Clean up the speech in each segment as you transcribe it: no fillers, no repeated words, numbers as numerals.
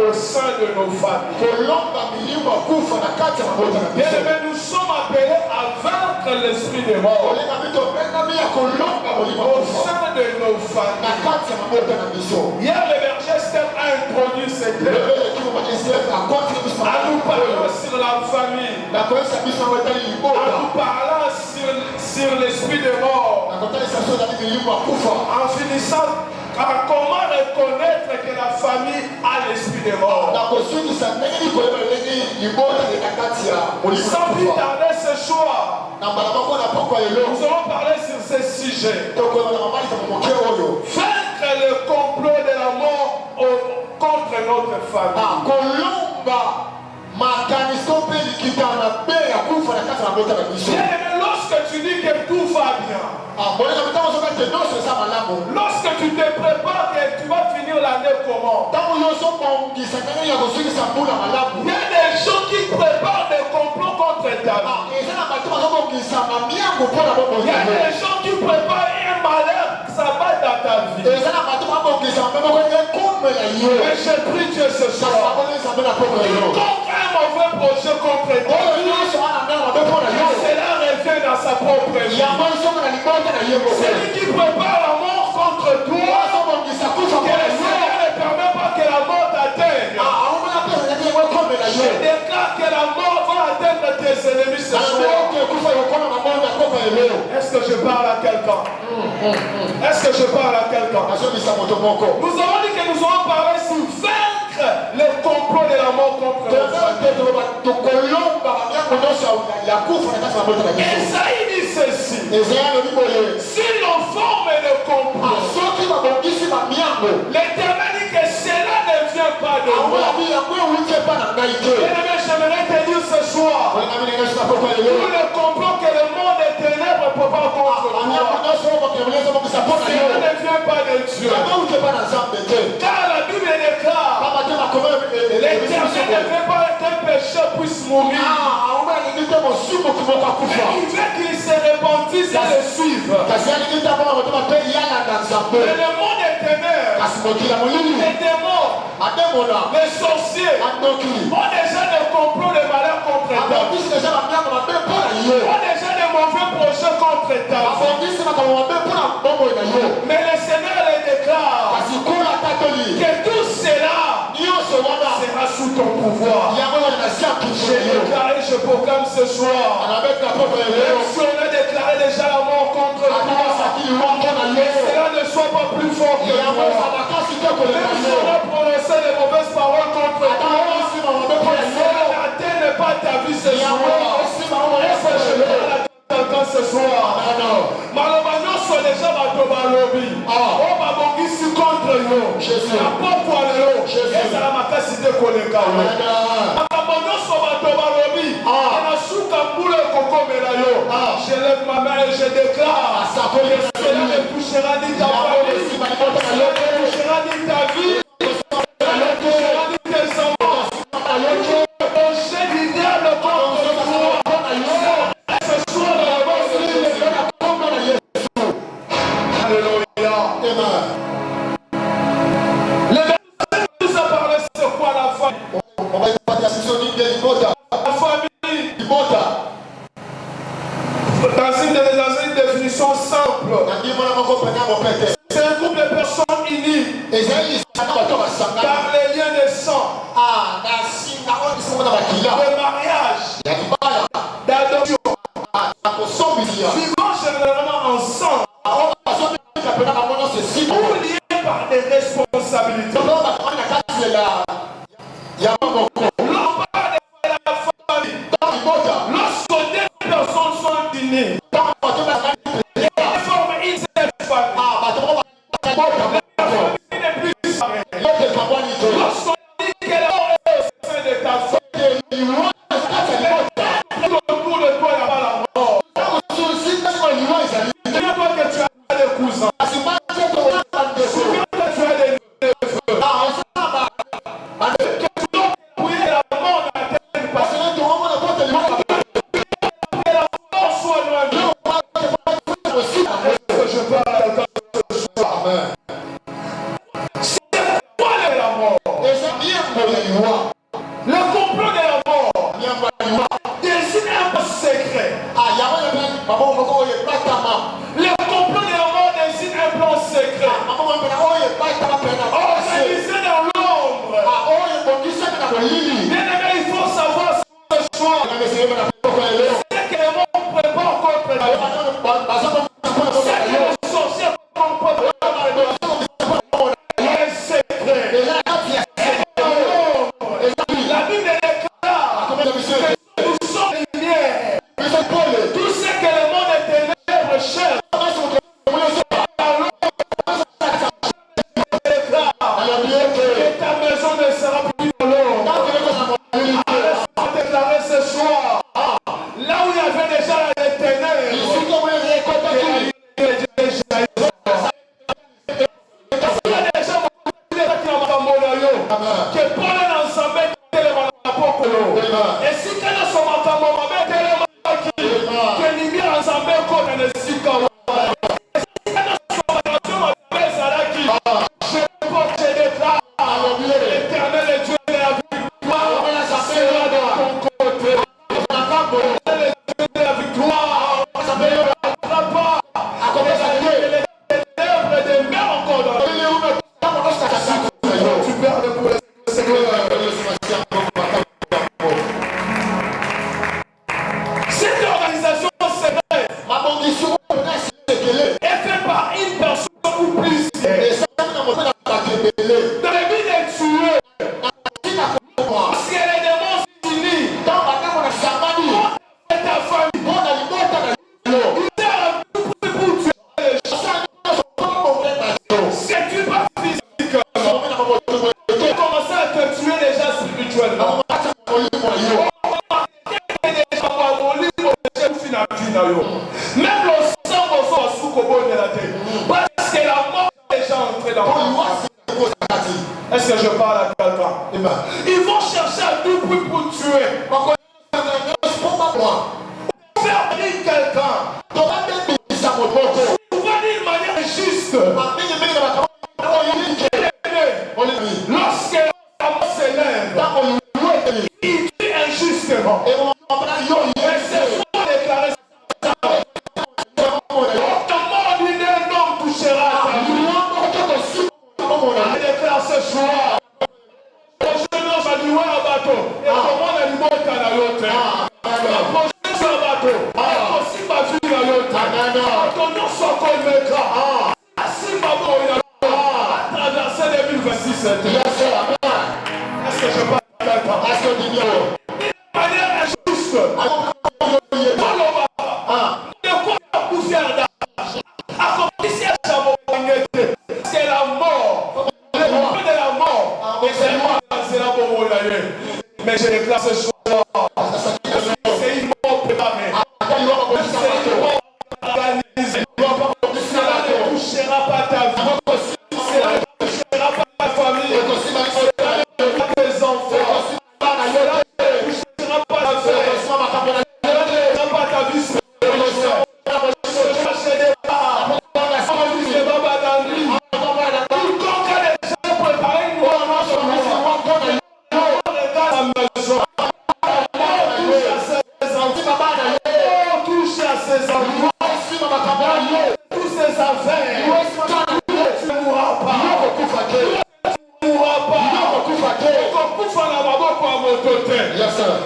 au sein de nos familles. Bien aimé, nous sommes appelés à vaincre l'esprit des morts au sein de nos familles. Hier, le berger Steph a introduit cette thème en nous parlant sur la famille, en nous parlant sur l'esprit des morts, en finissant par comment reconnaître que la famille a l'esprit des morts. Sans plus tarder ce soir, nous allons parler sur ce sujet. Vaincre le complot de la mort contre notre famille. Lorsque tu dis que tout va bien, lorsque tu te prépares que tu vas finir l'année comment, il y a des gens qui préparent des complots contre ta vie. Il y a des gens qui préparent un malheur qui s'abat dans ta vie. Mais je prie Dieu ce soir. Contre un mauvais projet contre toi, cela revient dans sa propre vie. Celui qui prépare la mort contre toi, que le Seigneur ne permet pas que la mort t'atteigne. Je déclare que la mort va atteindre tes ennemis ce soir. Est-ce que je parle à quelqu'un? Est-ce que je parle à quelqu'un? Nous avons dit que nous allons parler sur vaincre le complot de la mort contre nous. Esaïe dit ceci: si l'on forme le complot, l'Éternel dit que cela ne vient pas de moi. Bien-aimé, j'aimerais te dire ce soir, tout le complot que le monde des ténèbres prépare contre toi, cela ne vient pas de Dieu. Car la Bible déclare, l'Éternel ne veut pas qu'un pécheur puisse mourir. Il veut qu'il se répandisse et le suive. Mais le monde des ténèbres, les démons, les sorciers ont déjà des complots de malheur contre toi. Ont déjà des mauvais projets contre ta vie. Mais le Seigneur les déclare que tout cela sera sous ton pouvoir. J'ai déclaré, je proclame ce soir. Même si on a déclaré déjà la mort contre toi, que cela ne soit pas plus fort que toi. Même si on a prononcé les mauvaises paroles contre toi, que cela n'atteigne pas ta vie ce soir. Est-ce que je parle à quelqu'un ce soir? Malheureusement, soit déjà ma lobby. On m'a ici contre eux. La pauvre et ça la macacité collective. Je lève ma main et je déclare que cela ne touchera ni ta famille, cela ne touchera ni ta vie, cela ne touchera ni tes enfants. Le projet du diable contre toi, ce soir dans la voix de Jésus. Alléluia. Le verset nous a parlé sur quoi la famille? Dans une définition simple, c'est un groupe de personnes unies par les liens de sang, de mariage, d'adoption, vivant généralement ensemble, ou liés par des responsabilités. L'on parle de la famille. Lorsque deux personnes sont unies, Le complot de la mort désigne un peu secret. Le complot de la mort désigne un plan secret. Organisé dans l'ombre. Bien aimé, il faut savoir ce choix. C'est que le monde prépare contre Dieu. C'est que les sorciers préparent les secrets. La Bible déclare que nous sommes lumière. Tout ce que le monde est ténèbres cherche. Que ta maison ne sera plus dans l'ombre. Laisse-moi déclarer ce soir. Là où il y avait déjà les ténèbres. Que Paul ensemble et si quand on s'en va que lumière ensemble qu'on ne s'y comme je porte des plats l'éternel est Dieu de la victoire sera de ton côté l'éternel est Dieu de la victoire ne pas les ténèbres demeurent encore dans tu perds pour le Seigneur. Cette organisation secrète est faite par une personne ou plusieurs. Dans le but de tuer. Parce que les démons s'unissent. Ta famille. Ils servent pour tuer les gens. C'est une pas physique. Tu commences à te tuer déjà spirituellement. Même le sang sous Kobo de la tête. Parce que la mort est déjà entrée dans le monde. Est-ce que je parle à quelqu'un? Ils vont chercher à tout prix pour tuer. Faire venir quelqu'un. Souvent d'une manière juste. Lorsque la mort s'élève, il tue injustement. Et c'est faux déclaré. Ta mort d'un homme touchera ta vie. Je déclare ce soir. Le jeune homme va lui voir un bateau. Et comment on a dit bon t'as la yote. La prochaine sur un bateau. Aussi ma vie la yote. Ton nom soit comme le cas. Si ma mort il a traversé 2026. Est-ce que je parle à quelqu'un? De manière injuste. C'est la mort. Le moment de la mort. C'est moi. C'est la mort. Mais je déclare ce soir. C'est une mort préparée. C'est une mort organisée. Cela ne touchera pas ta vie. Cela ne touchera pas ta famille. Cela ne touchera pas tes enfants. Cela ne touchera pas ta vie. Cela ne touchera pas ta vie.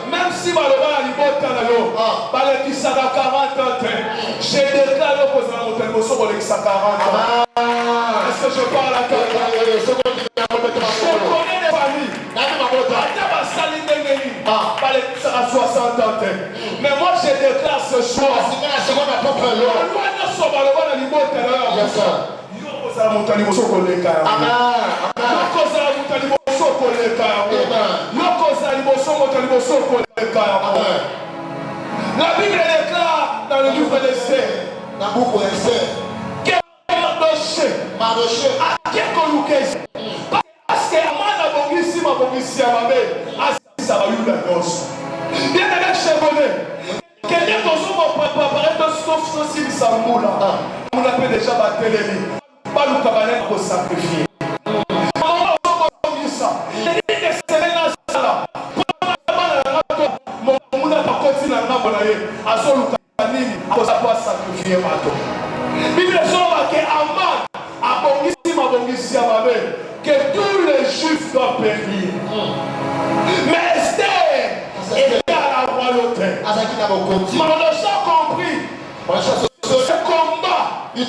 Même si malheureusement qui ça 40 ans, je déclare que vous avez un motion pour les 40 ans. Est-ce que je parle à quelqu'un? Je connais des familles. Pas les 60 ans. Mais moi je déclare ce soir. La Bible déclare dans le livre d'Esther que Mardoché a quelque parce que Amana Bongisi m'a Bongisi à ma mère, ça va eu la noce. Bien avec Chevonnet, quelqu'un dans son préparé de sauf si ça moule. On a fait déjà battre les lignes. Pas le cabaret pour sacrifier. On a ça. Il dit que c'est va périr. Mais Esther était à la royauté. Mardochée a compris. Ce combat, je ne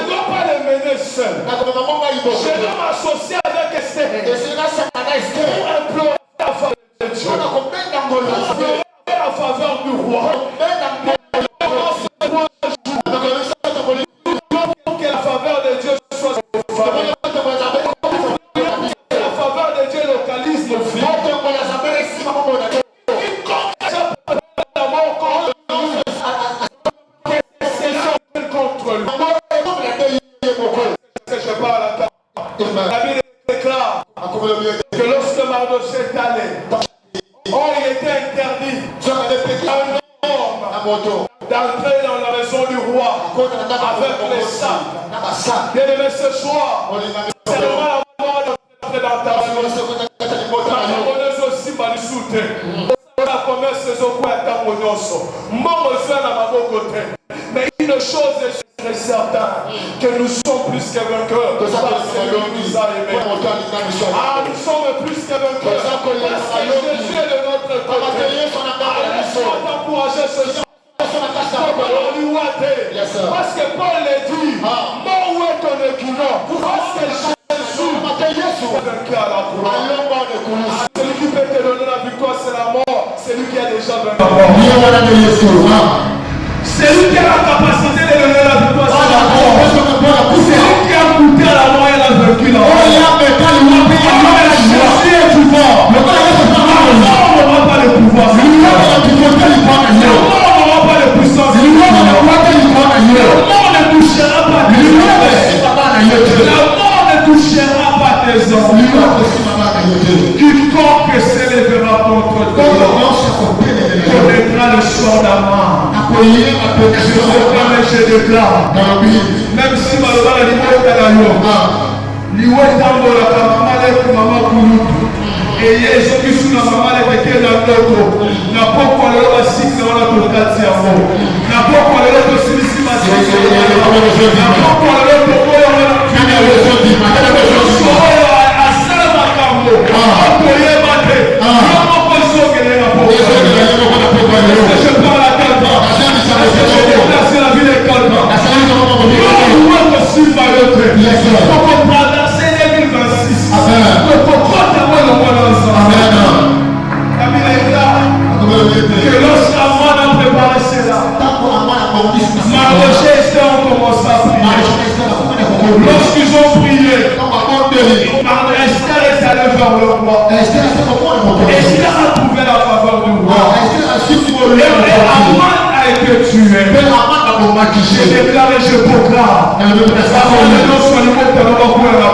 dois pas le mener seul. Je dois m'associer avec Esther pour implorer la faveur de Dieu. Pour implorer la faveur du roi. Pour que la faveur de Dieu soit sur la faveur. La faveur de Dieu localise nos vies. Contre lui. Je parle à ta. La Bible déclare que lorsque Mardochée est allé, il était interdit à un homme d'entrer dans la maison du roi avec les sacs. Bien aimé, ce soir, c'est vraiment la mort d'entrer dans ta maison. On est aussi malusouté. On a commencé ce quoi à mon osso. Mon osso à ma côté. Mais une chose est très certaine, que nous sommes plus que vainqueurs. Parce que Dieu nous a aimés. Nous sommes plus que vainqueurs. Parce que Jésus est de notre côté. Laisse-moi t'encourager ce soir. Parce que Paul l'a dit, mon où est ton équivalent? Parce que Jésus est vaincu à la croix. Celui qui peut te donner la victoire, c'est la mort. C'est lui qui a déjà vaincu la mort. C'est lui qui a la capacité de donner la victoire, c'est la mort. C'est lui qui a goûté à la mort et l'a vaincu la mort. Jésus est pouvoir. La mort n'aura pas le pouvoir. La mort n'aura pas de puissance. La mort ne touchera pas tes enfants. La mort ne touchera pas tes enfants. Quiconque s'élèvera contre toi connaîtra le sort d'Amman. Je déclare, même si malheureusement la limite est à la liwe tango la kamama le mama kulutu eye soki suna mama le teke na ndoko na poko lelo basiki na tokati yango na poko lelo tosilisi masiki na poko lelo tokoya oyo asala makambo akoyeba te yo moko ezokende na poko. Je parle à Calva. Je déplace la ville de Calva. Yo kosimba yo te tokoprada c'est 2026 tokokota mwana mwana nzambe. La Bible est là que lorsqu'Amman a préparé cela, Mardochée et Esther ont commencé à prier. Lorsqu'ils ont prié, Esther est allée vers le roi. Esther a trouvé la faveur du roi. Et Amman a été tué. Je déclare et je proclame. Après la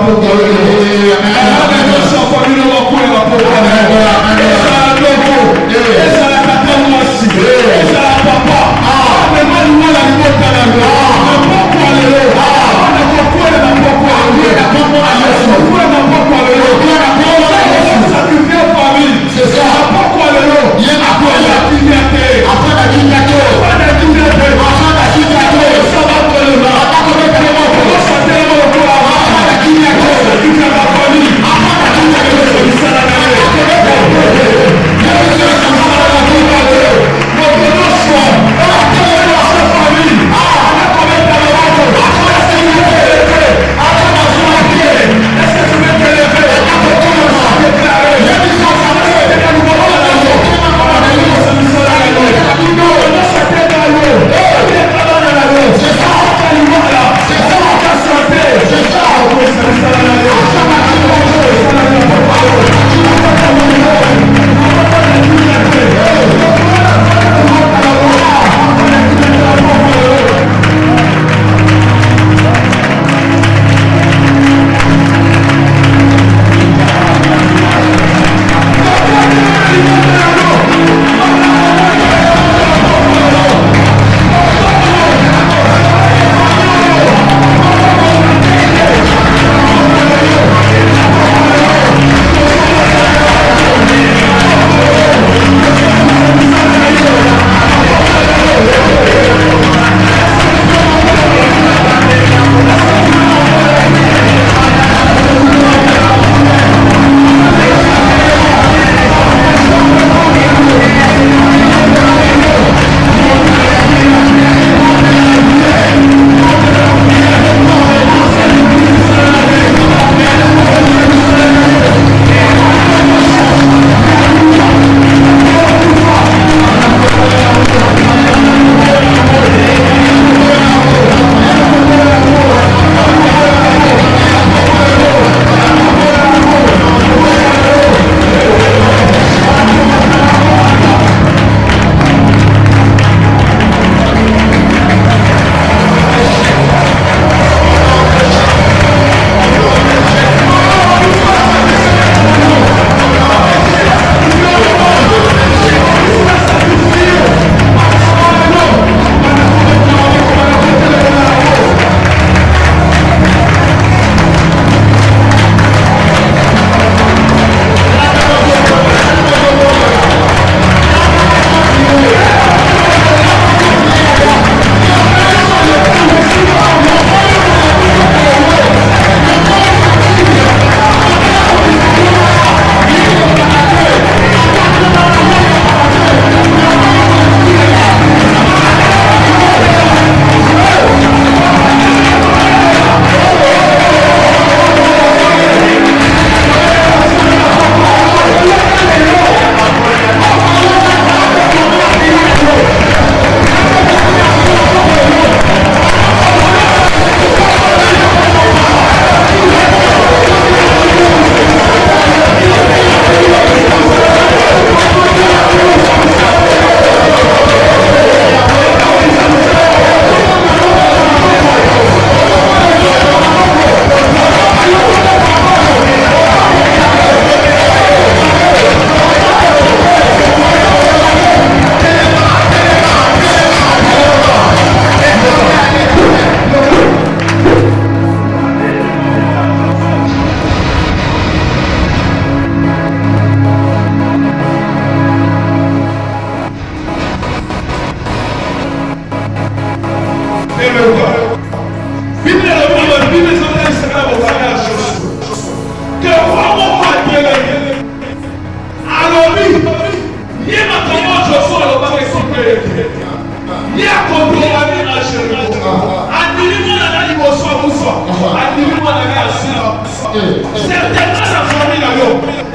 Certainement la famille là,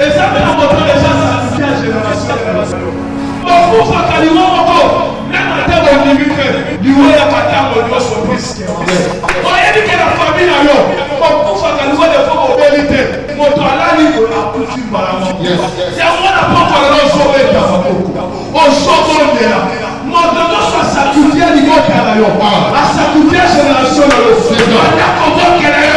et ça met en montrant les gens ça nous tient génération. Beaucoup sont quasiment encore. Même en termes de limite, du haut et à matin, on doit se risquer. On a dit que la famille là, beaucoup sont quasiment des fois au vérité. Mon toit là, il faut la couture par la main. C'est à moi la porte à la sauver ta famille. On sauve de là. Mon dodo soit sacrifié à niveau qu'elle a eu. À sacrifier génération là. C'est ça. On a compris qu'elle a eu.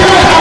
Yes.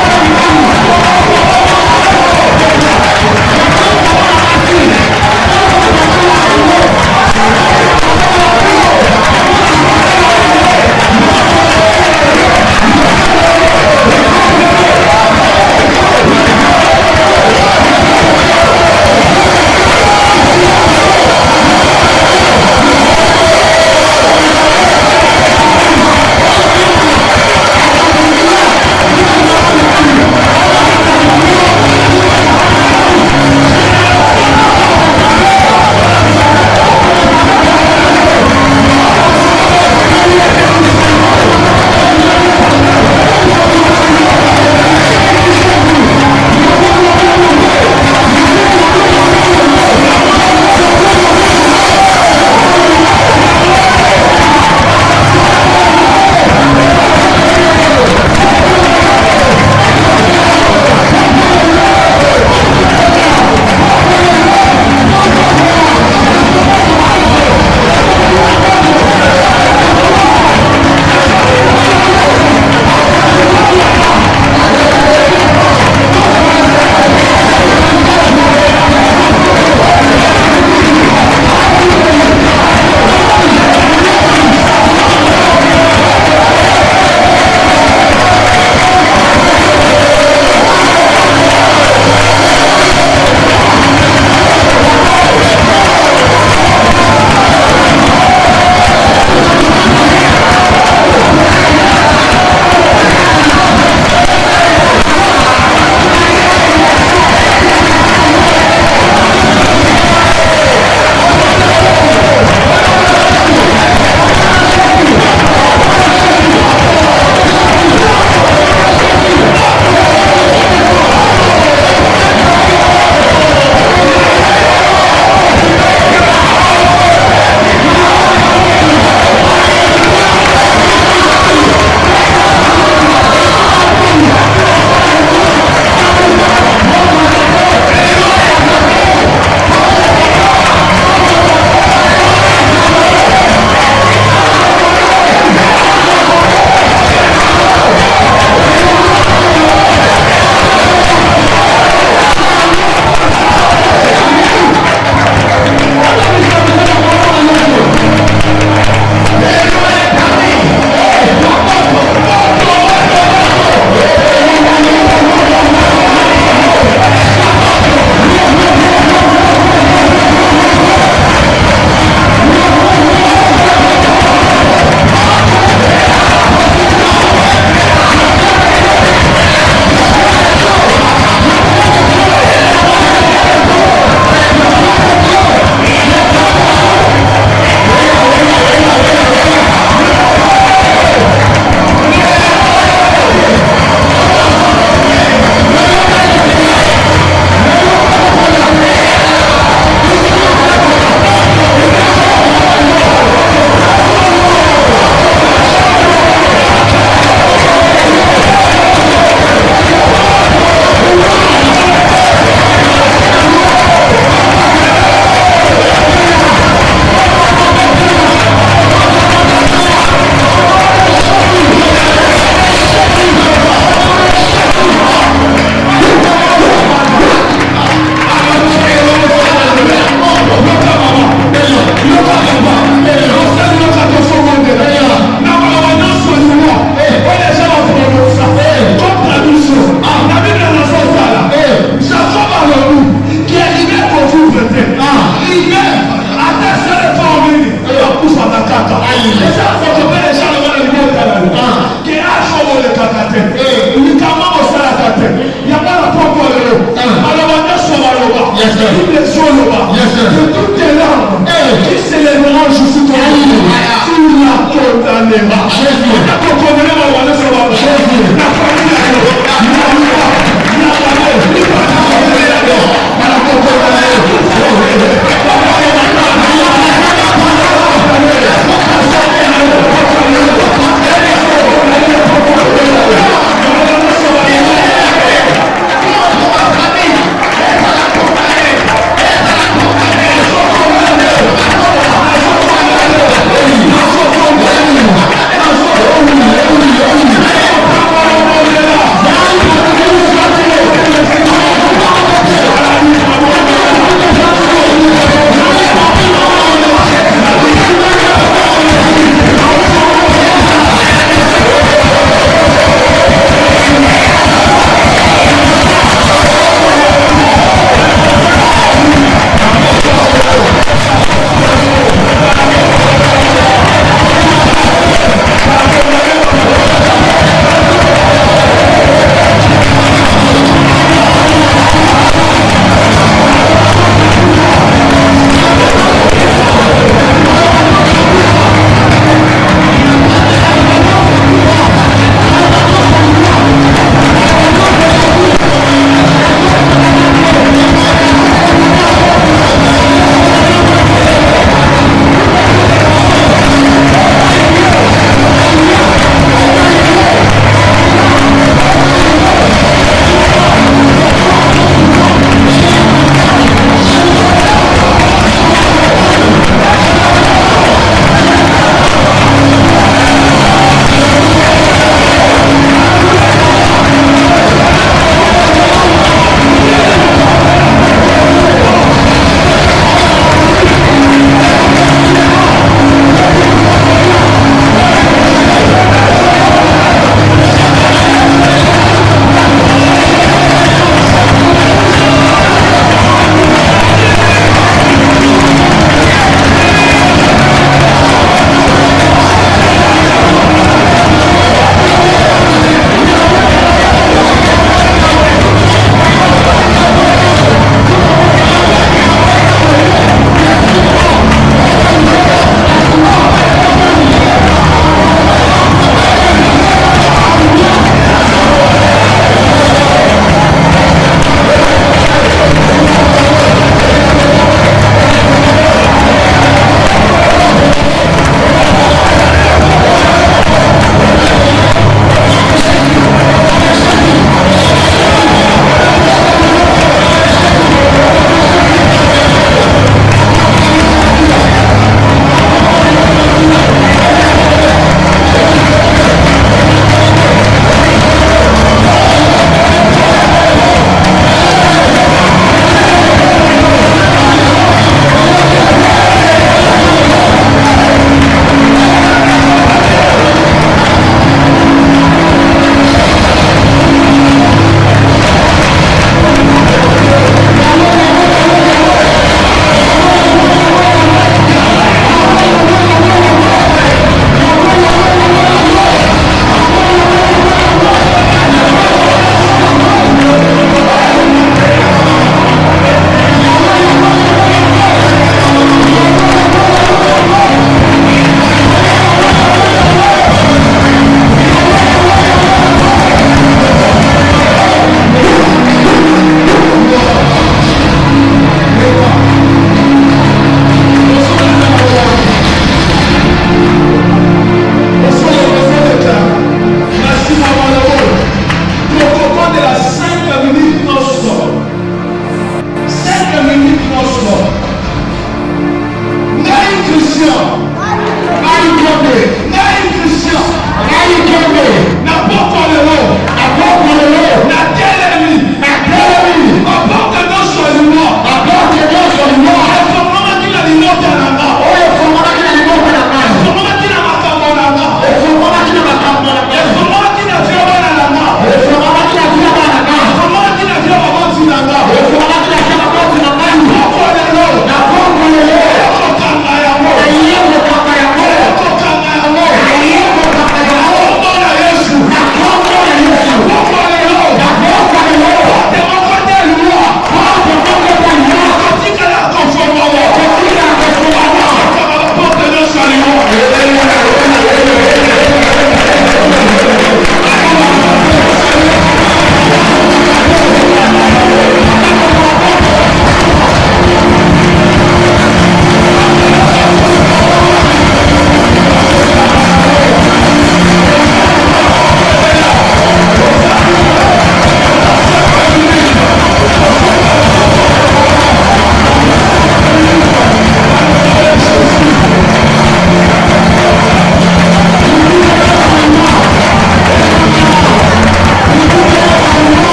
toutes les choses de toutes tes langues qui célébreront jusqu'au toi. Tu la condamneras. La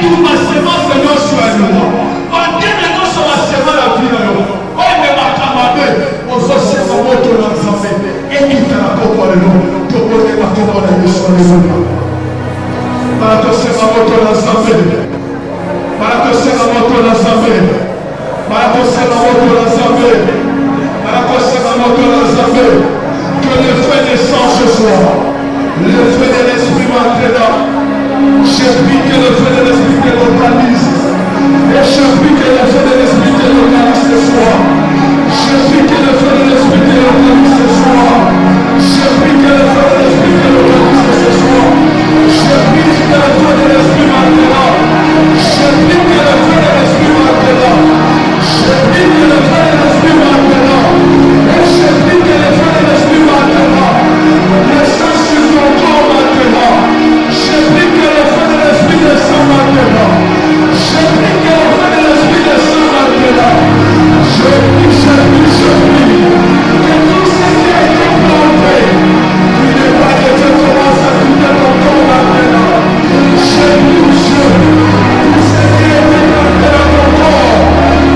tout ma sémence de nos soins. En Dieu de nos soins, ma sémence la vie de nous. On ne m'a pas demandé. On se sait mon mot de l'ensemble. Et qui t'a la peau pour le nom. Tout le monde est parti dans la mission des hommes. Malgré ce moment de l'ensemble. Malgré ce moment de l'ensemble. Malgré ce moment de l'ensemble. Malgré ce moment de l'ensemble. Que le feu descend ce soir. Le feu de l'esprit maintenant. Je prie que le feu de l'esprit te localise. Et je prie que le feu de l'esprit te localise ce soir. Je prie que le feu de l'esprit te localise ce soir. Je prie que le feu de l'esprit te localise ce soir. Je prie que le feu de l'esprit maintenant. Je prie que le feu de l'esprit maintenant. Je prie que le feu de l'esprit maintenant. Et je prie que le feu de l'esprit maintenant. Descend sur ton corps maintenant. Je prie que le feu de l'esprit descend maintenant. Je prie que le feu de l'esprit descend maintenant. Je prie. Que tout ce qui a été planté, il n'est pas que tu commences à quitter ton corps maintenant. Je prie. Tout ce qui a été planté dans ton corps,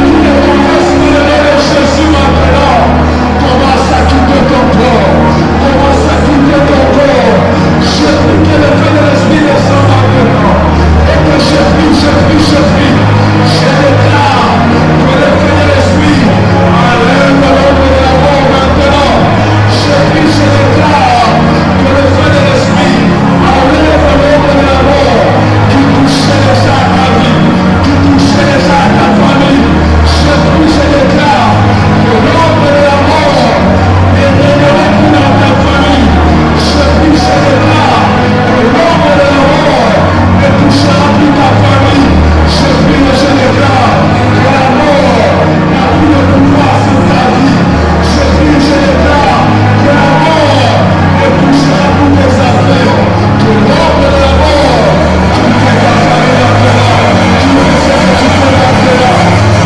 tout le confesse dans le nom de Jésus maintenant. Commence à quitter ton corps. Commence à quitter ton corps. Je prie que le feu de l'esprit descend maintenant. Et que je prie. Je déclare que le feu de l'esprit enlève l'ombre de la mort maintenant. Je déclare que le feu de l'esprit enlève l'ombre de la mort qui touchait déjà à ta vie, qui touchait déjà à ta famille. Je déclare que l'ombre de la mort est révélée dans ta famille. Je déclare que l'ombre de la mort ne touchera plus ta famille. Je déclare que la mort n'a plus de pouvoir sur ta vie. Je déclare que la mort ne touchera plus tes affaires. Que l'ombre de la mort quitte ta famille maintenant. Tu sais ce que tu fais maintenant.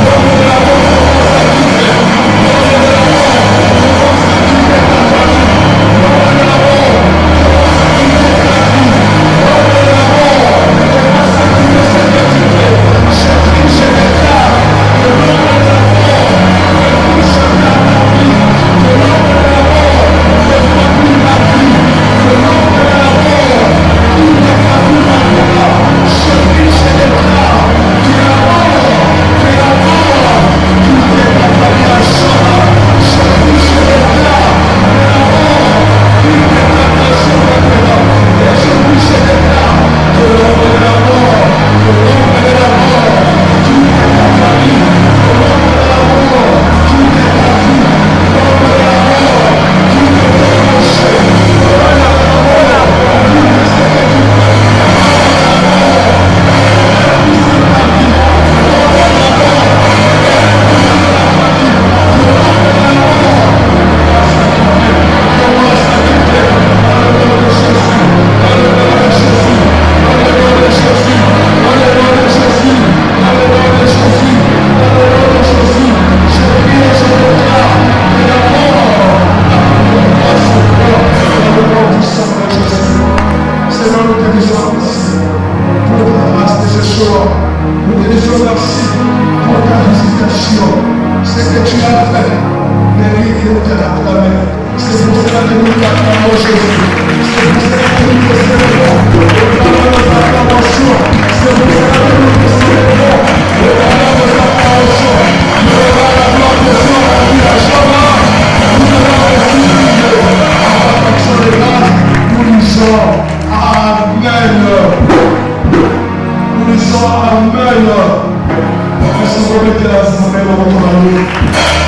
L'ombre de la mort commence à quitter. L'ombre de la mort commence à quitter ta famille. L'ombre de la mort commence à quitter ta vie. L'ombre de la mort commence à quitter ce que tu fais. Je déclare que l'ombre de la mort ne touche pas ta vie. Que l'ombre de la mort ne voit plus ta vie. Que l'ombre de la mort quitte ta vie maintenant. Je déclare que la mort quitte ta famille à Chama. Je déclare que la mort quitte ta nation maintenant. Et je déclare que l'ombre de la mort, que l'ombre de la mort quitte ta famille. Que l'ombre de la mort quitte ta vie. L'ombre de la mort quitte tes projets. L'ombre de la mort quitte ce que tu fais. L'ombre de la mort quitte ta vie. L'ombre de la mort quitte ta famille. L'ombre de la mort commence à quitter. Dans le nom de Jésus. Dans le nom de Jésus. Dans le nom de Jésus. Dans le nom de Jésus. Dans le nom de Jésus. Dans le nom de Jésus. Je prie et je déclare que la mort n'a plus de pouvoir sur toi. Dans le nom du sang de Jésus. Seigneur, nous te disons merci pour ta grâce de ce soir. Nous te disons merci pour ta visitation. Ce que tu as fait, les rites nous te l'acclamons. C'est pour cela que nous t'acclamons Jésus. C'est pour cela que nous te célébrons. Nous nos acclamations. C'est pour cela que nous te célébrons. Nous nos acclamations. Nous avons la gloire de Dieu, la vie à jamais. Nous avons reçu Dieu. À la faction des grâces, nous disons Amen. Nous disons Amen. Nous sommes remettés à la semaine dans notre vie.